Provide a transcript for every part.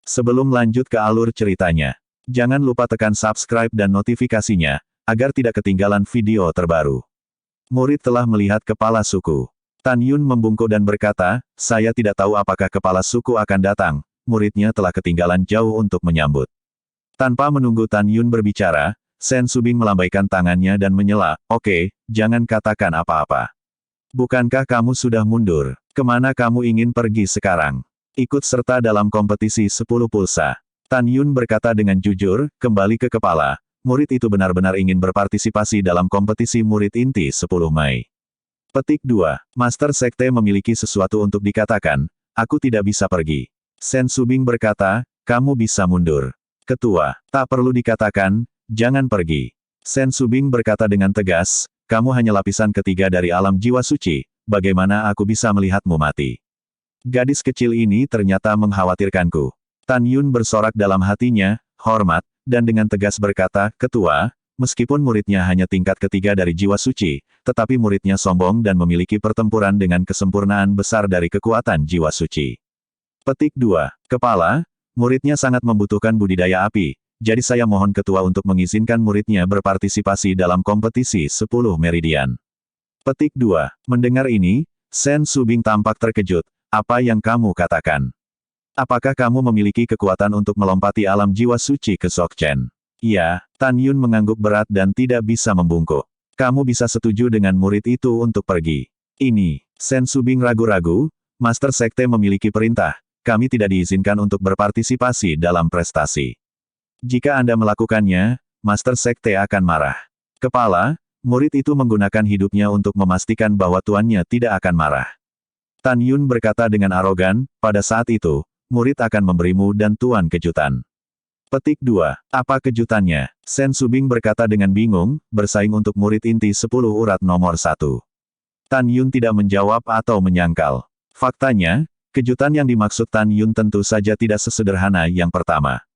Sebelum lanjut ke alur ceritanya, jangan lupa tekan subscribe dan notifikasinya, agar tidak ketinggalan video terbaru. Murid telah melihat kepala suku. Tan Yun membungkuk dan berkata, saya tidak tahu apakah kepala suku akan datang. Muridnya telah ketinggalan jauh untuk menyambut. Tanpa menunggu Tan Yun berbicara, Sen Subing melambaikan tangannya dan menyela, oke, jangan katakan apa-apa. Bukankah kamu sudah mundur? Kemana kamu ingin pergi sekarang? Ikut serta dalam kompetisi 10 pulsa. Tan Yun berkata dengan jujur, kembali ke kepala. Murid itu benar-benar ingin berpartisipasi dalam kompetisi murid inti 10 Mei. Petik 2. Master Sekte memiliki sesuatu untuk dikatakan, aku tidak bisa pergi. Sen Subing berkata, kamu bisa mundur. Ketua, tak perlu dikatakan, jangan pergi. Sen Subing berkata dengan tegas, kamu hanya lapisan ketiga dari alam jiwa suci, bagaimana aku bisa melihatmu mati? Gadis kecil ini ternyata mengkhawatirkanku. Tan Yun bersorak dalam hatinya, hormat, dan dengan tegas berkata, Ketua, meskipun muridnya hanya tingkat ketiga dari jiwa suci, tetapi muridnya sombong dan memiliki pertempuran dengan kesempurnaan besar dari kekuatan jiwa suci. Petik 2. Kepala, muridnya sangat membutuhkan budidaya api, jadi saya mohon ketua untuk mengizinkan muridnya berpartisipasi dalam kompetisi 10 meridian. Petik 2. Mendengar ini, Sen Subing tampak terkejut, apa yang kamu katakan? Apakah kamu memiliki kekuatan untuk melompati alam jiwa suci ke Dzogchen? Iya, Tan Yun mengangguk berat dan tidak bisa membungkuk. Kamu bisa setuju dengan murid itu untuk pergi. Ini, Sen Subing ragu-ragu, Master Sekte memiliki perintah, kami tidak diizinkan untuk berpartisipasi dalam prestasi. Jika Anda melakukannya, Master Sekte akan marah. Kepala, murid itu menggunakan hidupnya untuk memastikan bahwa tuannya tidak akan marah. Tan Yun berkata dengan arogan, pada saat itu, murid akan memberimu dan tuan kejutan. Petik 2. Apa kejutannya? Sen Subing berkata dengan bingung, bersaing untuk murid inti 10 urat nomor 1. Tan Yun tidak menjawab atau menyangkal. Faktanya, kejutan yang dimaksud Tan Yun tentu saja tidak sesederhana yang pertama.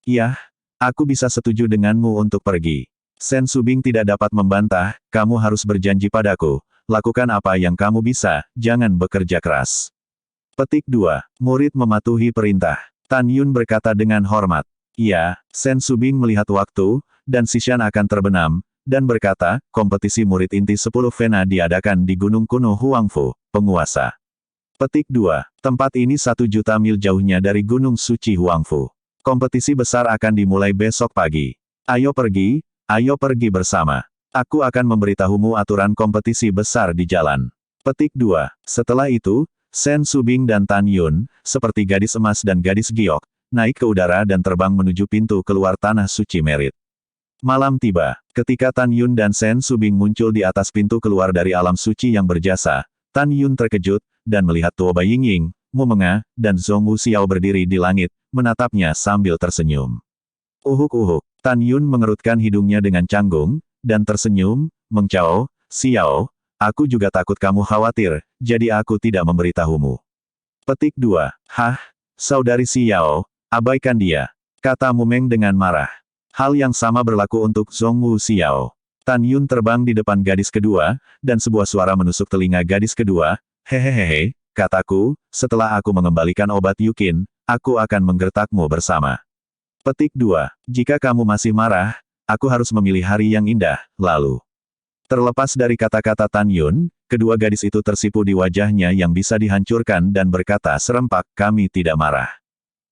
Iya, aku bisa setuju denganmu untuk pergi. Sen Subing tidak dapat membantah, kamu harus berjanji padaku, lakukan apa yang kamu bisa, jangan bekerja keras. Petik 2. Murid mematuhi perintah. Tan Yun berkata dengan hormat. Iya, Sen Subing melihat waktu, dan Xishan akan terbenam, dan berkata, kompetisi murid inti 10 Vena diadakan di Gunung Kuno Huangfu, penguasa. Petik 2. Tempat ini 1 juta mil jauhnya dari Gunung Suci Huangfu. Kompetisi besar akan dimulai besok pagi. Ayo pergi bersama. Aku akan memberitahumu aturan kompetisi besar di jalan. Petik 2. Setelah itu, Sen Subing dan Tan Yun, seperti gadis emas dan gadis giok, naik ke udara dan terbang menuju pintu keluar tanah suci Merit. Malam tiba, ketika Tan Yun dan Sen Subing muncul di atas pintu keluar dari alam suci yang berjasa, Tan Yun terkejut, dan melihat Tuo Bai Yingying, Mu Menga, dan Zhong Wu Xiao berdiri di langit, menatapnya sambil tersenyum. Uhuk-uhuk, Tan Yun mengerutkan hidungnya dengan canggung, dan tersenyum, Meng Chao, Xiao, aku juga takut kamu khawatir, jadi aku tidak memberitahumu. Petik 2. Hah, saudari Xiao, abaikan dia, kata Mu Meng dengan marah. Hal yang sama berlaku untuk Zhong Wu Xiao. Tan Yun terbang di depan gadis kedua, dan sebuah suara menusuk telinga gadis kedua, hehehehe, kataku, setelah aku mengembalikan obat Yukin, aku akan menggertakmu bersama. Petik 2. Jika kamu masih marah, aku harus memilih hari yang indah, lalu. Terlepas dari kata-kata Tan Yun, kedua gadis itu tersipu di wajahnya yang bisa dihancurkan dan berkata serempak, kami tidak marah.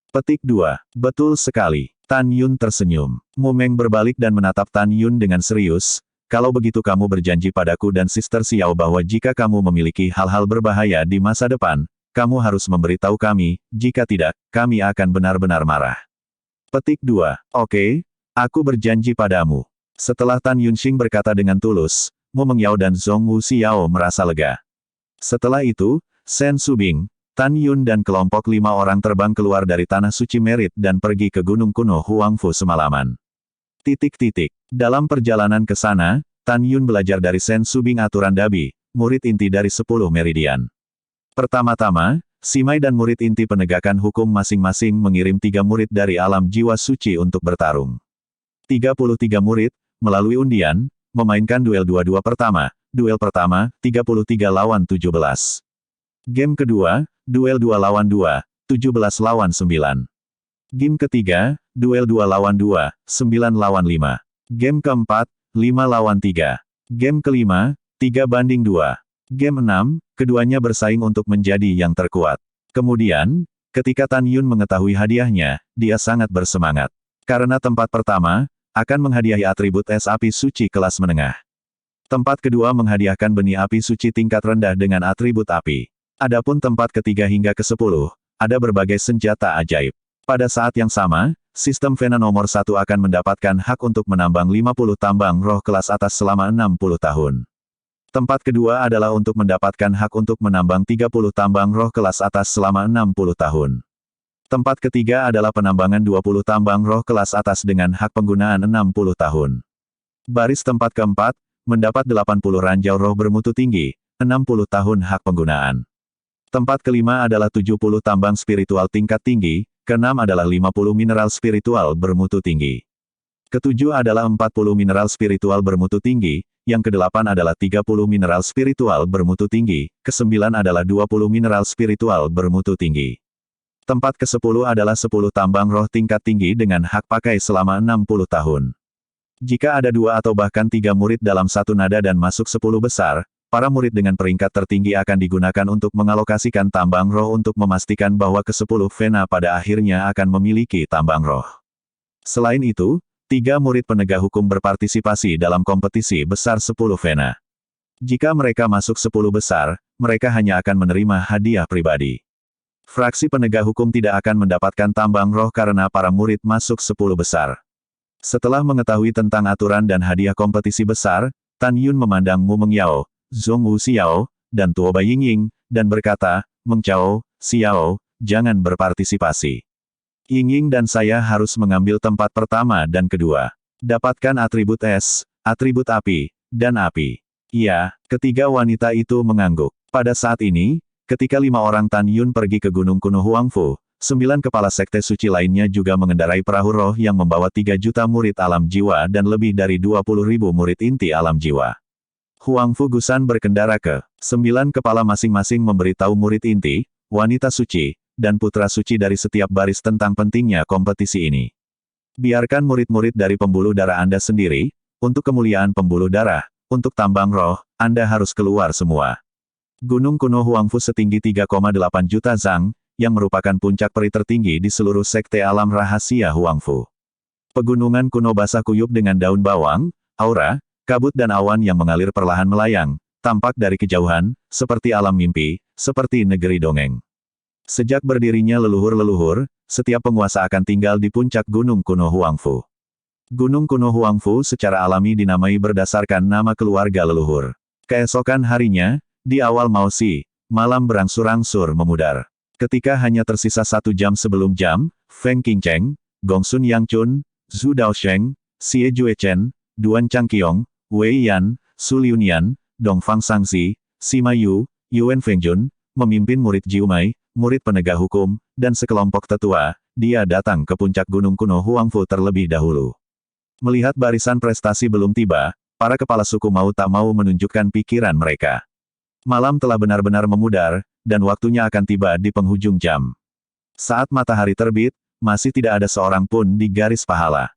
Petik 2. Betul sekali. Tan Yun tersenyum. Mu Meng berbalik dan menatap Tan Yun dengan serius, kalau begitu kamu berjanji padaku dan Sister Xiao bahwa jika kamu memiliki hal-hal berbahaya di masa depan, kamu harus memberitahu kami, jika tidak, kami akan benar-benar marah. Petik 2. Oke, aku berjanji padamu. Setelah Tan Yunxing berkata dengan tulus, Mu Mengyao dan Zhong Wu Xiao merasa lega. Setelah itu, Sen Subing, Tan Yun dan kelompok 5 orang terbang keluar dari Tanah Suci Merit dan pergi ke Gunung Kuno Huangfu semalaman. Dalam perjalanan ke sana, Tan Yun belajar dari Sen Subing aturan Dabi, murid inti dari 10 meridian. Pertama-tama, Simai dan murid inti penegakan hukum masing-masing mengirim 3 murid dari alam jiwa suci untuk bertarung. 33 murid, melalui undian, memainkan duel 2-2 pertama, duel pertama, 33 lawan 17. Game kedua, duel 2 lawan 2, 17 lawan 9. Game ketiga, duel 2 lawan 2, 9 lawan 5. Game keempat, 5 lawan 3. Game kelima, 3-2. Game 6, keduanya bersaing untuk menjadi yang terkuat. Kemudian, ketika Tan Yun mengetahui hadiahnya, dia sangat bersemangat. Karena tempat pertama, akan menghadiahi atribut es api suci kelas menengah. Tempat kedua menghadiahkan benih api suci tingkat rendah dengan atribut api. Adapun tempat ketiga hingga ke-10, ada berbagai senjata ajaib. Pada saat yang sama, sistem Vena nomor 1 akan mendapatkan hak untuk menambang 50 tambang roh kelas atas selama 60 tahun. Tempat kedua adalah untuk mendapatkan hak untuk menambang 30 tambang roh kelas atas selama 60 tahun. Tempat ketiga adalah penambangan 20 tambang roh kelas atas dengan hak penggunaan 60 tahun. Baris tempat keempat, mendapat 80 ranjau roh bermutu tinggi, 60 tahun hak penggunaan. Tempat kelima adalah 70 tambang spiritual tingkat tinggi, keenam adalah 50 mineral spiritual bermutu tinggi. Ketujuh adalah 40 mineral spiritual bermutu tinggi, yang kedelapan adalah 30 mineral spiritual bermutu tinggi, kesembilan adalah 20 mineral spiritual bermutu tinggi. Tempat ke-10 adalah 10 tambang roh tingkat tinggi dengan hak pakai selama 60 tahun. Jika ada 2 atau bahkan 3 murid dalam satu nada dan masuk 10 besar, para murid dengan peringkat tertinggi akan digunakan untuk mengalokasikan tambang roh untuk memastikan bahwa ke-10 Vena pada akhirnya akan memiliki tambang roh. Selain itu, 3 murid penegak hukum berpartisipasi dalam kompetisi besar 10 Vena. Jika mereka masuk 10 besar, mereka hanya akan menerima hadiah pribadi. Fraksi penegak hukum tidak akan mendapatkan tambang roh karena para murid masuk 10 besar. Setelah mengetahui tentang aturan dan hadiah kompetisi besar, Tan Yun memandang Mu Mengyao, Zhong Wu Xiao, dan Tuo Bai Yingying, dan berkata, Meng Chao, Xiao, jangan berpartisipasi. Yingying dan saya harus mengambil tempat pertama dan kedua. Dapatkan atribut es, atribut api, dan api. Iya, ketiga wanita itu mengangguk. Pada saat ini, ketika 5 orang Tan Yun pergi ke Gunung Kuno Huangfu, 9 kepala sekte suci lainnya juga mengendarai perahu roh yang membawa 3 juta murid alam jiwa dan lebih dari 20.000 murid inti alam jiwa. Huangfu Gusan berkendara ke 9 kepala masing-masing memberitahu murid inti, wanita suci, dan putra suci dari setiap baris tentang pentingnya kompetisi ini. Biarkan murid-murid dari pembuluh darah Anda sendiri, untuk kemuliaan pembuluh darah, untuk tambang roh, Anda harus keluar semua. Gunung Kuno Huangfu setinggi 3,8 juta zang, yang merupakan puncak peri tertinggi di seluruh sekte alam rahasia Huangfu. Pegunungan kuno basah kuyup dengan daun bawang, aura, kabut dan awan yang mengalir perlahan melayang, tampak dari kejauhan, seperti alam mimpi, seperti negeri dongeng. Sejak berdirinya leluhur-leluhur, setiap penguasa akan tinggal di puncak Gunung Kuno Huangfu. Gunung Kuno Huangfu secara alami dinamai berdasarkan nama keluarga leluhur. Keesokan harinya, di awal Mausi, malam berangsur-angsur memudar. Ketika hanya tersisa 1 jam sebelum jam, Feng Qingcheng, Gongsun Yangchun, Zhu Daosheng, Xie Juechen, Duan Changqiong, Wei Yan, Su Liunian, Dongfang Sangzi, Sima Yu, Yuan Fengjun, memimpin murid Jiumai, murid penegak hukum, dan sekelompok tetua, dia datang ke puncak Gunung Kuno Huangfu terlebih dahulu. Melihat barisan prestasi belum tiba, para kepala suku mau tak mau menunjukkan pikiran mereka. Malam telah benar-benar memudar, dan waktunya akan tiba di penghujung jam. Saat matahari terbit, masih tidak ada seorang pun di garis pahala.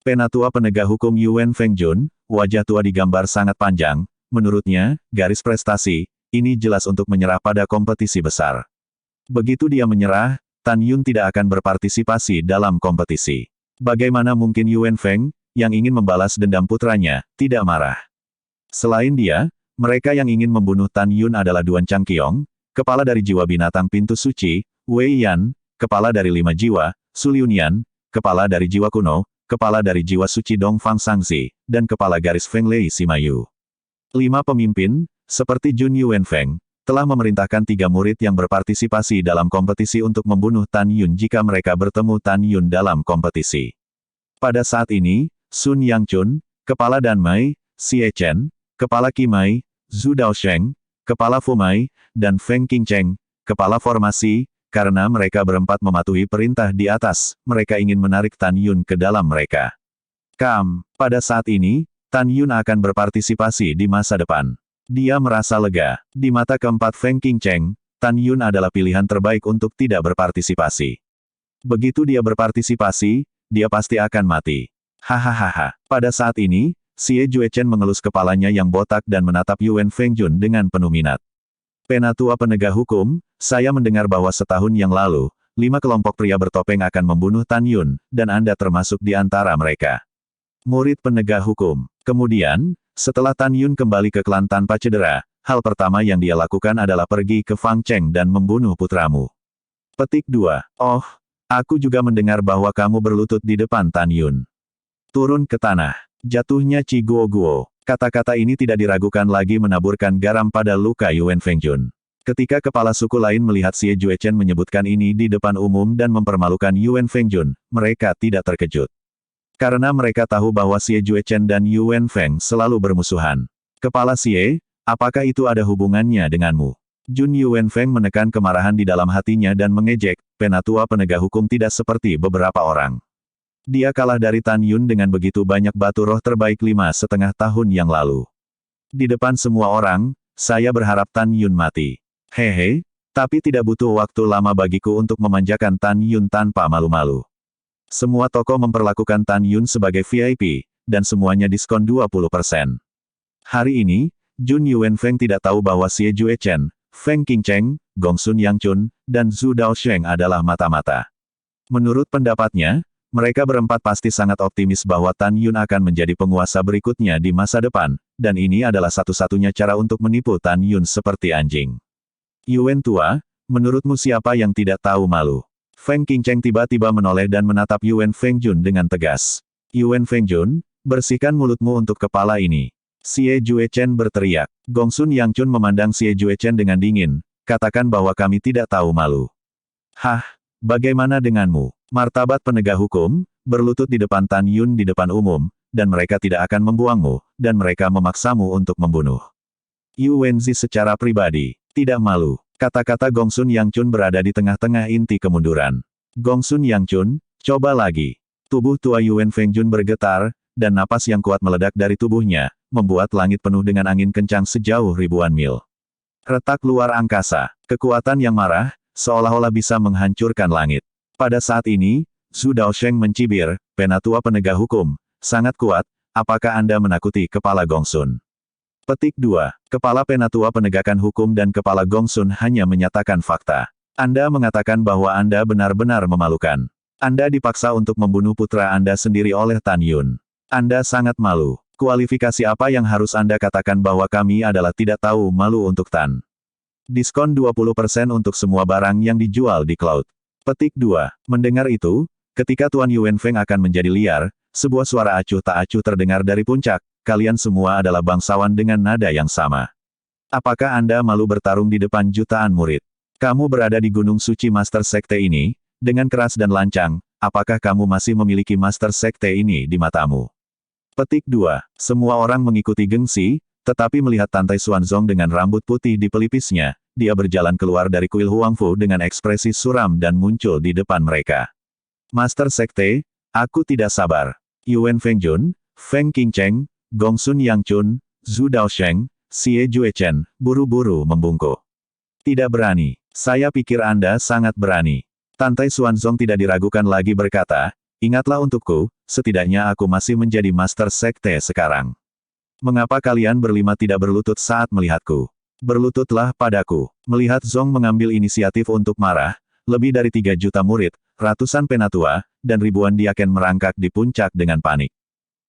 Penatua penegak hukum Yuan Fengjun, wajah tua digambar sangat panjang, menurutnya, garis prestasi, ini jelas untuk menyerah pada kompetisi besar. Begitu dia menyerah, Tan Yun tidak akan berpartisipasi dalam kompetisi. Bagaimana mungkin Yuan Feng, yang ingin membalas dendam putranya, tidak marah? Selain dia, mereka yang ingin membunuh Tan Yun adalah Duan Changqiong, kepala dari jiwa binatang pintu suci, Wei Yan, kepala dari 5 jiwa, Su Liunian, kepala dari jiwa kuno, kepala dari jiwa suci Dongfang Sangzi, dan kepala garis Feng Lei Sima Yu. 5 pemimpin, seperti Jun Yuan Feng, telah memerintahkan 3 murid yang berpartisipasi dalam kompetisi untuk membunuh Tan Yun jika mereka bertemu Tan Yun dalam kompetisi. Pada saat ini, Sun Yangchun, kepala Danmai, Xie Chen, kepala Qimai, Zhu Daosheng, kepala Fumai, dan Feng Qingcheng, kepala formasi, karena mereka berempat mematuhi perintah di atas, mereka ingin menarik Tan Yun ke dalam mereka. Pada saat ini, Tan Yun akan berpartisipasi di masa depan. Dia merasa lega. Di mata keempat Feng Qingcheng, Tan Yun adalah pilihan terbaik untuk tidak berpartisipasi. Begitu dia berpartisipasi, dia pasti akan mati. Hahaha. Pada saat ini, Xie Juechen mengelus kepalanya yang botak dan menatap Yuan Fengjun dengan penuh minat. Penatua penegak hukum, saya mendengar bahwa setahun yang lalu, 5 kelompok pria bertopeng akan membunuh Tan Yun, dan Anda termasuk di antara mereka. Murid penegak hukum. Kemudian, setelah Tan Yun kembali ke klan tanpa cedera, hal pertama yang dia lakukan adalah pergi ke Fang Cheng dan membunuh putramu. Petik 2. Oh, aku juga mendengar bahwa kamu berlutut di depan Tan Yun. Turun ke tanah. Jatuhnya Chi Guo. Kata-kata ini tidak diragukan lagi menaburkan garam pada luka Yuan Fengjun. Ketika kepala suku lain melihat Xie Juechen menyebutkan ini di depan umum dan mempermalukan Yuan Fengjun, mereka tidak terkejut. Karena mereka tahu bahwa Xie Juechen dan Yuan Feng selalu bermusuhan. Kepala Xie, apakah itu ada hubungannya denganmu? Jun Yuan Feng menekan kemarahan di dalam hatinya dan mengejek, penatua penegak hukum tidak seperti beberapa orang. Dia kalah dari Tan Yun dengan begitu banyak batu roh terbaik 5,5 tahun yang lalu. Di depan semua orang, saya berharap Tan Yun mati. Hehe, tapi tidak butuh waktu lama bagiku untuk memanjakan Tan Yun tanpa malu-malu. Semua toko memperlakukan Tan Yun sebagai VIP, dan semuanya diskon 20%. Hari ini, Jun Yuan Feng tidak tahu bahwa Xie Juechen, Feng Qingcheng, Gongsun Yangchun, dan Zhu Daosheng adalah mata-mata. Menurut pendapatnya, mereka berempat pasti sangat optimis bahwa Tan Yun akan menjadi penguasa berikutnya di masa depan, dan ini adalah satu-satunya cara untuk menipu Tan Yun seperti anjing. Yuan tua, menurutmu siapa yang tidak tahu malu? Feng Qingcheng tiba-tiba menoleh dan menatap Yuan Fengjun dengan tegas. Yuan Fengjun, bersihkan mulutmu untuk kepala ini. Xie Juechen berteriak. Gongsun Yangchun memandang Xie Juechen dengan dingin, katakan bahwa kami tidak tahu malu. Hah, bagaimana denganmu? Martabat penegak hukum, berlutut di depan Tan Yun di depan umum, dan mereka tidak akan membuangmu, dan mereka memaksamu untuk membunuh. Yu Wenzi secara pribadi, tidak malu. Kata-kata Gongsun Yangchun berada di tengah-tengah inti kemunduran. Gongsun Yangchun, coba lagi. Tubuh tua Yuan Fengjun bergetar, dan napas yang kuat meledak dari tubuhnya, membuat langit penuh dengan angin kencang sejauh ribuan mil. Retak luar angkasa, kekuatan yang marah, seolah-olah bisa menghancurkan langit. Pada saat ini, Zhu Daosheng mencibir, penatua penegak hukum, sangat kuat, apakah Anda menakuti kepala Gongsun? Petik 2. Kepala penatua penegakan hukum dan kepala Gongsun hanya menyatakan fakta. Anda mengatakan bahwa Anda benar-benar memalukan. Anda dipaksa untuk membunuh putra Anda sendiri oleh Tan Yun. Anda sangat malu. Kualifikasi apa yang harus Anda katakan bahwa kami adalah tidak tahu malu untuk Tan? Diskon 20% untuk semua barang yang dijual di Cloud. Petik 2. Mendengar itu, ketika Tuan Yuan Feng akan menjadi liar, sebuah suara acuh tak acuh terdengar dari puncak, kalian semua adalah bangsawan dengan nada yang sama. Apakah Anda malu bertarung di depan jutaan murid? Kamu berada di Gunung Suci Master Sekte ini, dengan keras dan lancang, apakah kamu masih memiliki Master Sekte ini di matamu? Petik 2. Semua orang mengikuti gengsi, tetapi melihat Tantai Xuanzong dengan rambut putih di pelipisnya, dia berjalan keluar dari kuil Huangfu dengan ekspresi suram dan muncul di depan mereka. Master Sekte, aku tidak sabar. Yuan Fengjun, Feng Qingcheng, Gongsun Yangchun, Zhu Daosheng, Xie Juechen, buru-buru membungkuk. Tidak berani. Saya pikir Anda sangat berani. Tantai Xuanzong tidak diragukan lagi berkata, ingatlah untukku, setidaknya aku masih menjadi Master Sekte sekarang. Mengapa kalian berlima tidak berlutut saat melihatku? Berlututlah padaku. Melihat Zong mengambil inisiatif untuk marah, lebih dari 3 juta murid, ratusan penatua, dan ribuan diaken merangkak di puncak dengan panik.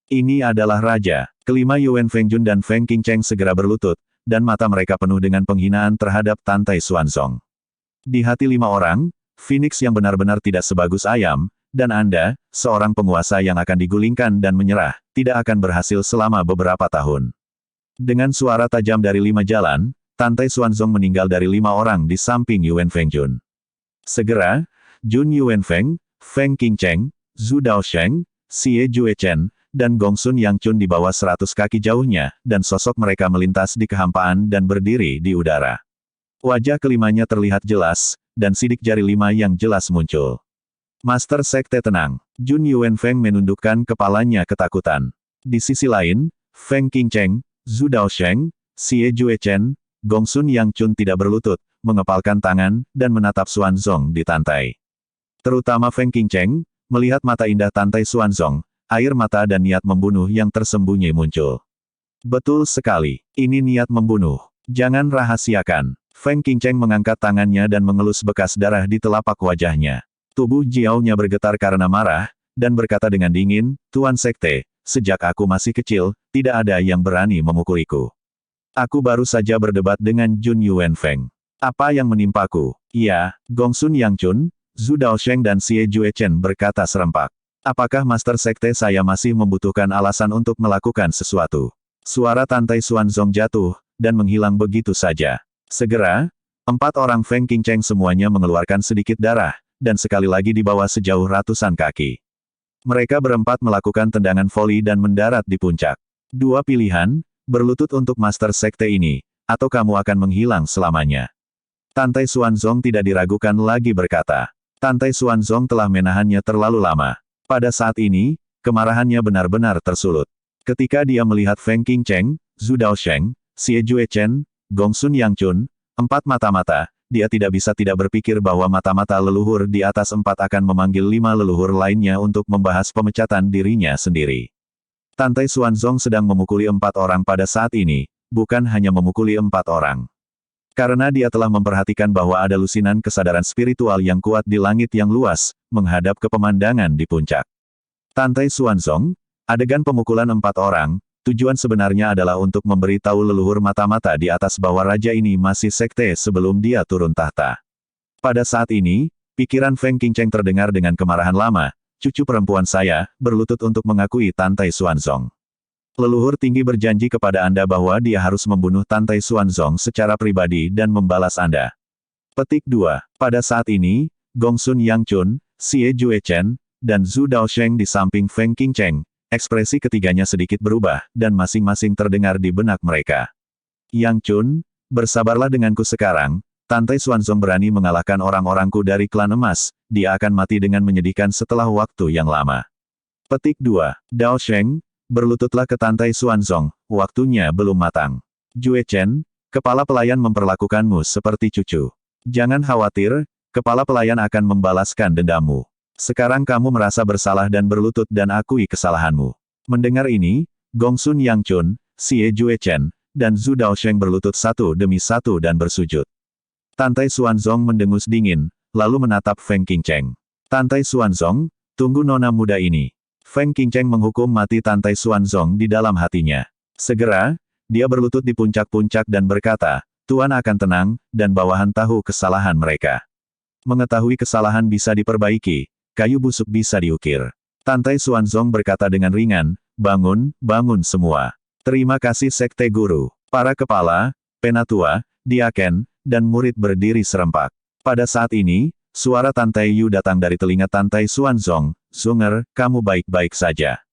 Ini adalah raja. Kelima Yuan Fengjun dan Feng Qingcheng segera berlutut, dan mata mereka penuh dengan penghinaan terhadap Tantai Xuanzong. Di hati 5 orang, Phoenix yang benar-benar tidak sebagus ayam, dan Anda, seorang penguasa yang akan digulingkan dan menyerah, tidak akan berhasil selama beberapa tahun. Dengan suara tajam dari 5 jalan, Tantai Xuanzong meninggal dari 5 orang di samping Yuan Fengjun. Segera, Jun Yuan Feng, Feng Qingcheng, Zhu Daosheng, Xie Juechen, dan Gongsun Yangchun di bawah 100 kaki jauhnya, dan sosok mereka melintas di kehampaan dan berdiri di udara. Wajah kelimanya terlihat jelas, dan sidik jari 5 yang jelas muncul. Master Sekte tenang. Jun Yuan Feng menundukkan kepalanya ketakutan. Di sisi lain, Feng Qingcheng, Zhu Daosheng, Xie Juechen, Gongsun Yangchun tidak berlutut, mengepalkan tangan, dan menatap Xuanzong di tantai. Terutama Feng Qingcheng, melihat mata indah Tantai Xuanzong, air mata dan niat membunuh yang tersembunyi muncul. Betul sekali, ini niat membunuh. Jangan rahasiakan. Feng Qingcheng mengangkat tangannya dan mengelus bekas darah di telapak wajahnya. Tubuh Jiao-nya bergetar karena marah, dan berkata dengan dingin, Tuan Sekte, sejak aku masih kecil, tidak ada yang berani memukuliku. Aku baru saja berdebat dengan Jun Yuanfeng. Apa yang menimpaku? Iya, Gongsun Yangchun, Zhu Daosheng dan Xie Juechen berkata serempak. Apakah Master Sekte saya masih membutuhkan alasan untuk melakukan sesuatu? Suara Tantai Xuanzong jatuh, dan menghilang begitu saja. Segera, 4 orang Feng Qingcheng semuanya mengeluarkan sedikit darah, dan sekali lagi di bawah sejauh ratusan kaki. Mereka berempat melakukan tendangan voli dan mendarat di puncak. 2 pilihan, berlutut untuk Master Sekte ini, atau kamu akan menghilang selamanya. Tantai Xuanzong tidak diragukan lagi berkata. Tantai Xuanzong telah menahannya terlalu lama. Pada saat ini, kemarahannya benar-benar tersulut. Ketika dia melihat Feng Qingcheng, Zhu Daosheng, Xie Juechen, Gongsun Yangchun, 4 mata-mata, dia tidak bisa tidak berpikir bahwa mata-mata leluhur di atas 4 akan memanggil 5 leluhur lainnya untuk membahas pemecatan dirinya sendiri. Tantai Xuanzong sedang memukuli 4 orang pada saat ini, bukan hanya memukuli 4 orang. Karena dia telah memperhatikan bahwa ada lusinan kesadaran spiritual yang kuat di langit yang luas, menghadap ke pemandangan di puncak. Tantai Xuanzong, adegan pemukulan 4 orang, tujuan sebenarnya adalah untuk memberi tahu leluhur mata-mata di atas bahwa raja ini masih sekte sebelum dia turun tahta. Pada saat ini, pikiran Feng Qingcheng terdengar dengan kemarahan lama, cucu perempuan saya, berlutut untuk mengakui Tantai Xuanzong. Leluhur tinggi berjanji kepada Anda bahwa dia harus membunuh Tantai Xuanzong secara pribadi dan membalas Anda. Petik 2. Pada saat ini, Gongsun Yangchun, Xie Juechen, dan Zhu Daosheng di samping Feng Qingcheng. Ekspresi ketiganya sedikit berubah, dan masing-masing terdengar di benak mereka. Yang Chun, bersabarlah denganku sekarang, Tantai Xuanzong berani mengalahkan orang-orangku dari klan emas, dia akan mati dengan menyedihkan setelah waktu yang lama. Petik 2. Dao Sheng, berlututlah ke Tantai Xuanzong, waktunya belum matang. Jue Chen, kepala pelayan memperlakukanmu seperti cucu. Jangan khawatir, kepala pelayan akan membalaskan dendammu. Sekarang kamu merasa bersalah dan berlutut dan akui kesalahanmu. Mendengar ini, Gongsun Yangchun, Xie Juechen, dan Zhu Daosheng berlutut satu demi satu dan bersujud. Tantai Xuanzong mendengus dingin, lalu menatap Feng Qingcheng. Tantai Xuanzong, tunggu nona muda ini. Feng Qingcheng menghukum mati Tantai Xuanzong di dalam hatinya. Segera, dia berlutut di puncak-puncak dan berkata, Tuan akan tenang, dan bawahan tahu kesalahan mereka. Mengetahui kesalahan bisa diperbaiki, kayu busuk bisa diukir. Tantai Xuanzong berkata dengan ringan, bangun, bangun semua. Terima kasih Sekte Guru. Para kepala, penatua, diaken, dan murid berdiri serempak. Pada saat ini, suara Tantai Yu datang dari telinga Tantai Xuanzong, Zunger, kamu baik-baik saja.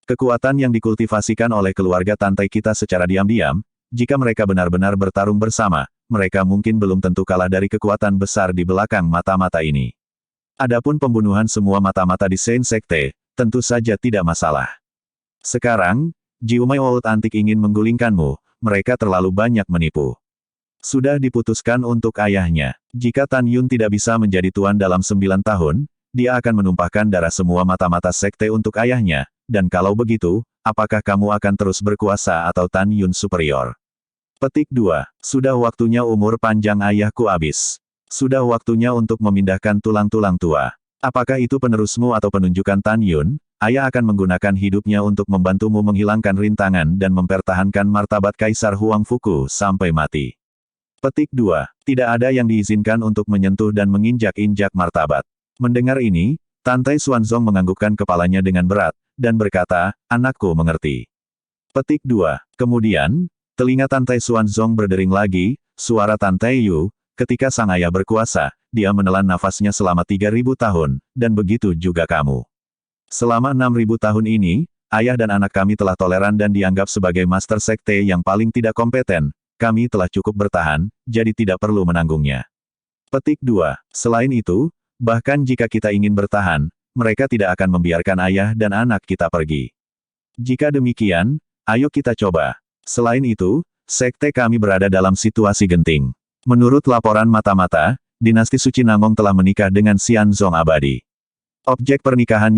Kekuatan yang dikultivasikan oleh keluarga Tantai kita secara diam-diam, jika mereka benar-benar bertarung bersama, mereka mungkin belum tentu kalah dari kekuatan besar di belakang mata-mata ini. Adapun pembunuhan semua mata-mata di Saint Sekte, tentu saja tidak masalah. Sekarang, Jiumai Old Antik ingin menggulingkanmu, mereka terlalu banyak menipu. Sudah diputuskan untuk ayahnya. Jika Tan Yun tidak bisa menjadi tuan dalam 9 tahun, dia akan menumpahkan darah semua mata-mata sekte untuk ayahnya, dan kalau begitu, apakah kamu akan terus berkuasa atau Tan Yun superior? Petik 2. Sudah waktunya umur panjang ayahku habis. Sudah waktunya untuk memindahkan tulang-tulang tua. Apakah itu penerusmu atau penunjukan Tan Yun? Ayah akan menggunakan hidupnya untuk membantumu menghilangkan rintangan dan mempertahankan martabat Kaisar Huang Fuku sampai mati. Petik 2. Tidak ada yang diizinkan untuk menyentuh dan menginjak-injak martabat. Mendengar ini, Tantai Xuanzong menganggukkan kepalanya dengan berat, dan berkata, anakku mengerti. Petik 2. Kemudian, telinga Tantai Xuanzong berdering lagi, suara Tantai Yu, ketika sang ayah berkuasa, dia menelan nafasnya selama 3.000 tahun, dan begitu juga kamu. Selama 6.000 tahun ini, ayah dan anak kami telah toleran dan dianggap sebagai master sekte yang paling tidak kompeten, kami telah cukup bertahan, jadi tidak perlu menanggungnya. Petik 2. Selain itu, bahkan jika kita ingin bertahan, mereka tidak akan membiarkan ayah dan anak kita pergi. Jika demikian, ayo kita coba. Selain itu, sekte kami berada dalam situasi genting. Menurut laporan mata-mata, dinasti suci Nangong telah menikah dengan Xian Zong abadi. Objek pernikahannya